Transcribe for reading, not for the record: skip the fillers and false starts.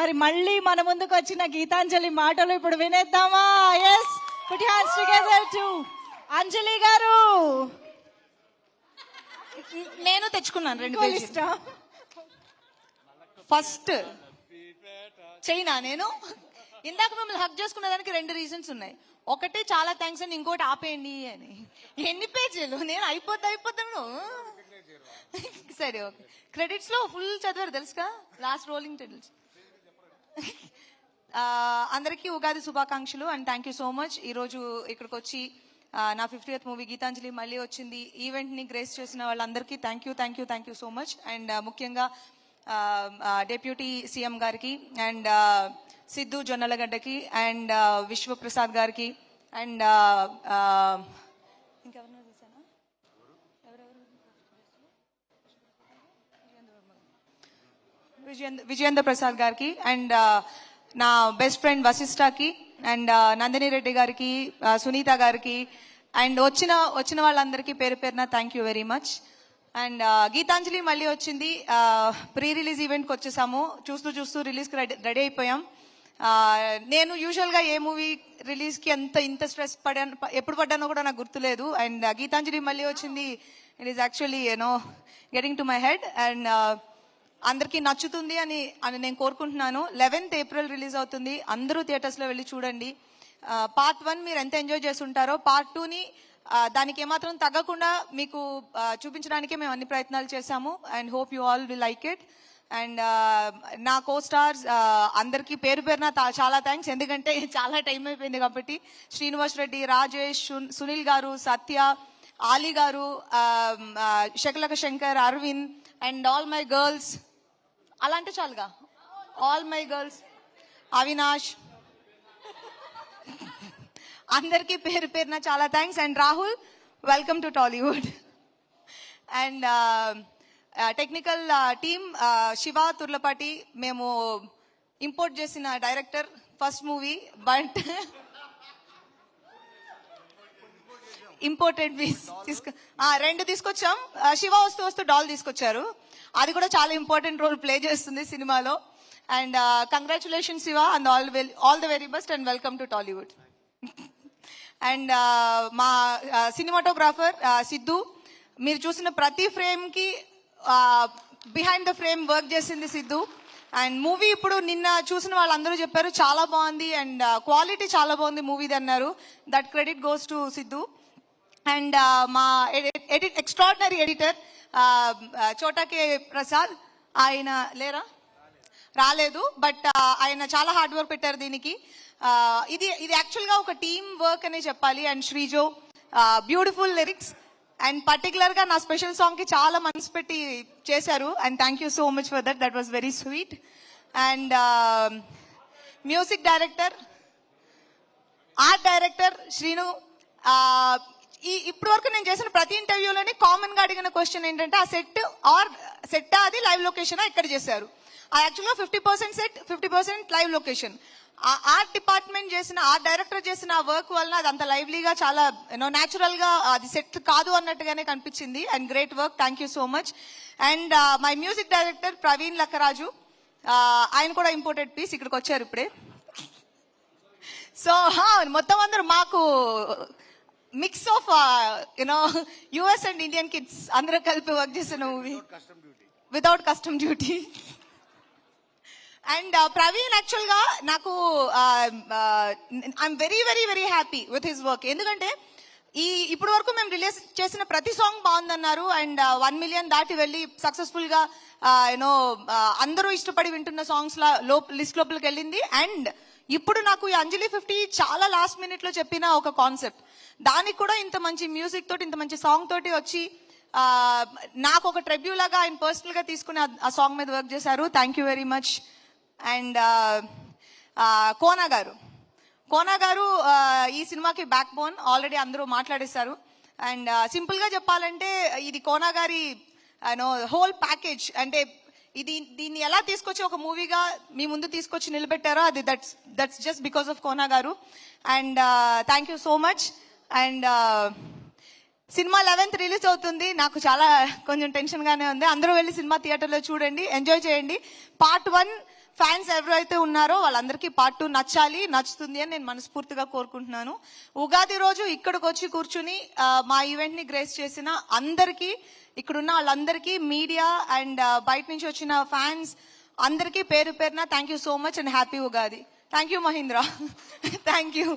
మరి మళ్ళీ మన ముందుకు వచ్చిన గీతాంజలి మాటలు ఇప్పుడు వినేద్దామా? Yes, put your hands together to Anjali గారు. నేను తెచ్చుకున్నాను 2 పేజీలు. ఫస్ట్ చైనా నేను ఇందాక మిమ్మల్ని హక్ చేసుకునే దానికి 2 రీజన్స్ ఉన్నాయి. ఒకటి చాలా థ్యాంక్స్ అని, ఇంకోటి ఆపేయండి అని. ఎన్ని పేజీలు? నేను అయిపోతాను. సరే, ఓకే. క్రెడిట్స్ లో ఫుల్ చదివారు తెలుసుగా, లాస్ట్ రోలింగ్ టైటిల్స్. అందరికీ ఉగాది శుభాకాంక్షలు and thank you so much. ఈరోజు ఇక్కడికి వచ్చి నా 50th మూవీ గీతాంజలి మళ్ళీ వచ్చింది ఈవెంట్ ని గ్రేస్ చేసిన వాళ్ళందరికీ thank you so much. And ముఖ్యంగా డెప్యూటీ సీఎం గారికి అండ్ సిద్ధు జొన్నలగడ్డకి అండ్ విశ్వప్రసాద్ గారికి అండ్ ఇంకెవరినో చూసానా, విజయేంద్ర ప్రసాద్ గారికి అండ్ నా బెస్ట్ ఫ్రెండ్ వశిష్ఠకి అండ్ నందిని రెడ్డి గారికి, సునీత గారికి అండ్ వచ్చిన వాళ్ళందరికీ పేరు పేరున thank you very much. And Geethanjali మళ్ళీ వచ్చింది. ప్రీ రిలీజ్ ఈవెంట్కి వచ్చేసాము. చూస్తూ రిలీజ్కి రెడీ అయిపోయాం. నేను యూజువల్గా ఏ మూవీ రిలీజ్కి ఇంత స్ట్రెస్ ఎప్పుడు పడ్డానో కూడా నాకు గుర్తులేదు. అండ్ గీతాంజలి మళ్ళీ వచ్చింది. It is actually getting to my head and అందరికీ నచ్చుతుంది అని నేను కోరుకుంటున్నాను. 11th April రిలీజ్ అవుతుంది. అందరూ థియేటర్స్లో వెళ్ళి చూడండి. Part 1 మీరు ఎంత ఎంజాయ్ చేస్తుంటారో Part 2ని దానికి ఏమాత్రం తగ్గకుండా మీకు చూపించడానికే మేము అన్ని ప్రయత్నాలు చేశాము. And hope you all will like it. And నా కో స్టార్స్ అందరికీ పేరు పేరున చాలా థ్యాంక్స్, ఎందుకంటే చాలా టైం అయిపోయింది కాబట్టి. శ్రీనివాస్ రెడ్డి, రాజేష్, సునీల్ గారు, సత్య, ఆలీ గారు, Shakalaka Shankar, Aravind and all my girls. అలా అంటే చాలుగా, ఆల్ మై గర్ల్స్, అవినాష్, అందరికీ పేరు పేరున చాలా thanks. And Rahul, welcome to Tollywood. And technical team Siva Turlapati, మేము ఇంపోర్ట్ చేసిన director first movie, but imported piece 2 తీసుకొచ్చాం. శివ వస్తూ డాల్ తీసుకొచ్చారు. అది కూడా చాలా ఇంపార్టెంట్ రోల్ ప్లే చేస్తుంది సినిమాలో. And congratulation Shiva and all the very best and welcome to Tollywood. And మా సినిమాటోగ్రాఫర్ సిద్ధు, మీరు చూసిన ప్రతి ఫ్రేమ్కి బిహైండ్ ద ఫ్రేమ్ వర్క్ చేసింది సిద్ధు. అండ్ మూవీ ఇప్పుడు నిన్న చూసిన వాళ్ళందరూ చెప్పారు చాలా బాగుంది అండ్ క్వాలిటీ చాలా బాగుంది మూవీది అన్నారు. That credit goes to Siddhu. And మా ఎక్స్ట్రాడినరీ ఎడిటర్ చోటాకే ప్రసాద్, ఆయన రాలేదు, బట్ ఆయన చాలా హార్డ్ వర్క్ పెట్టారు దీనికి. ఇది యాక్చువల్గా ఒక టీమ్ వర్క్ అనే చెప్పాలి. And Srijo beautiful lyrics and పర్టికులర్గా నా స్పెషల్ సాంగ్కి చాలా మనసు పెట్టి చేశారు. And thank you so much for that was very sweet. And music director, art director Srinu. ఇప్పటి వరకు నేను చేసిన ప్రతి ఇంటర్వ్యూలోని కామన్గా అడిగిన క్వశ్చన్ ఏంటంటే, ఆ సెట్ అది లైవ్ లొకేషనా ఎక్కడ చేశారు? యాక్చువల్గా 50% set, 50% live location. Art department చేసిన, ఆర్ట్ డైరెక్టర్ చేసిన వర్క్ వలన అది అంత లైవ్లీగా, చాలా న్యాచురల్ గా అది సెట్ కాదు అన్నట్టుగానే కనిపించింది. And great work, thank you so much. And my music director Praveen Lakkaraju, ఆయన కూడా ఇంపోర్టెడ్ పీస్, ఇక్కడికి వచ్చారు ఇప్పుడే. సో మొత్తం అందరూ మాకు mix of US and Indian kids అందరూ కలిపి వర్క్ చేసిన movie without custom duty. And Praveen యాక్చువల్గా నాకు I'm very very very happy with his work. ఎందుకంటే ఇప్పటి వరకు మేము రిలీజ్ చేసిన ప్రతి సాంగ్ బాగుందన్నారు. అండ్ 1 million దాటి వెళ్ళి సక్సెస్ఫుల్గా అందరూ ఇష్టపడి వింటున్న సాంగ్స్ లిస్ట్ లోపలికి వెళ్ళింది. అండ్ ఇప్పుడు నాకు ఈ అంజలి 50 చాలా లాస్ట్ మినిట్ లో చెప్పిన ఒక కాన్సెప్ట్, దానికి కూడా ఇంత మంచి మ్యూజిక్ తోటి, ఇంత మంచి సాంగ్ తోటి వచ్చి నాకు ఒక ట్రిబ్యూ లాగా ఆయన పర్సనల్ గా తీసుకుని ఆ సాంగ్ మీద వర్క్ చేశారు. Thank you very much. And Kona గారు ఈ సినిమాకి బ్యాక్ బోన్, ఆల్రెడీ అందరూ మాట్లాడేశారు. అండ్ సింపుల్గా చెప్పాలంటే ఇది కోనా గారి హోల్ ప్యాకేజ్. అంటే దీన్ని ఎలా తీసుకొచ్చి ఒక మూవీగా మీ ముందు తీసుకొచ్చి నిలబెట్టారో అది that's just because of Kona గారు. And thank you so much. And cinema 11th release అవుతుంది. నాకు చాలా కొంచెం టెన్షన్ గానే ఉంది. అందరూ వెళ్ళి సినిమా థియేటర్లో చూడండి, ఎంజాయ్ చేయండి. Part 1 ఫ్యాన్స్ ఎవరైతే ఉన్నారో వాళ్ళందరికీ పార్ట్ 2 నచ్చుతుంది అని నేను మనస్ఫూర్తిగా కోరుకుంటున్నాను. ఉగాది రోజు ఇక్కడికి వచ్చి కూర్చుని మా ఈవెంట్ ని గ్రేస్ చేసిన అందరికీ, ఇక్కడున్న వాళ్ళందరికీ, మీడియా అండ్ బయట నుంచి వచ్చిన ఫ్యాన్స్ అందరికీ పేరు పేరున thank you so much and happy Ugadi. Thank you Mahindra. Thank you.